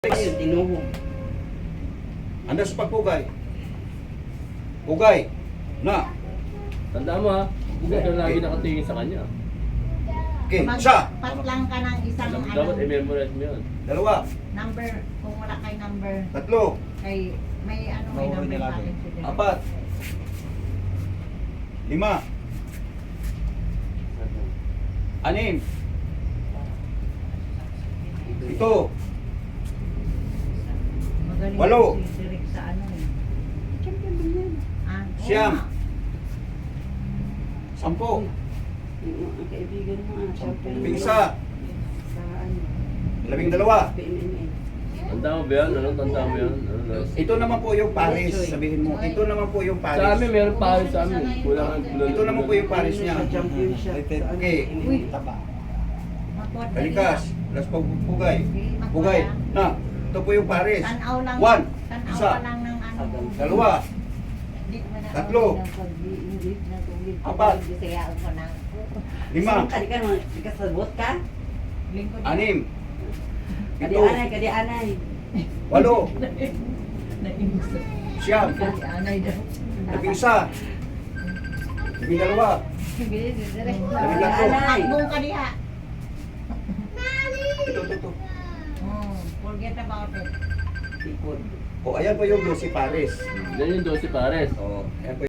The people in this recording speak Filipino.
Ayun, tinuhog. Anda sa pagpugay. Pugay. Na. Tandaan mo ha, huwag ka lagi nakatingin sa kanya. Okay, isa. Magpatlang ka ng isang Dapat i-memorize mo yun. Dalawa. number, kung wala kay number, Tatlo. kay may number sa akin. Apat. Lima. Anim. Ito. Magaling Walo. si Rick sa ano eh. Champion din yan. Ah, oo Siyam. nga. Sampo. Yung mga kaibigan mo, champion. Pingsa. Sa ano, 12. PMMA. Tandaan mo ba yan? Ano? Tandaan mo yan? Ano? Ito naman po yung Paris, sabihin mo. Ito naman po yung Sa Paris. amin, meron pa sa amin. Kulang ang kulang. Ito naman po yung Paris niya. Sa champion siya. Sa ano, Okay. Uy. PMMA. Makuha Balikas. Las pugay. Pugay. Na. Ito po yung Paris. Tanaw lang. One. Tanaw Isa. pa lang ng ano. Dalawa. Di ko na- Tatlo. Pag-i-English na tubig. Apat. Bisayaan ko na. Lima. Kadi ka naman, di ka sabot ka? Lingkod. Anim. Kadi Ito. anay, kadi anay. 8. Na-English. Siyam. Kasi anay daw. 12. 12. Sige, direct. Labing tatlo. Hakbong ka diha. Ito. Oh, forget about it. Tikod. O, ayan po yung 12 Paris. Yan yung 12 pares. O, ayan po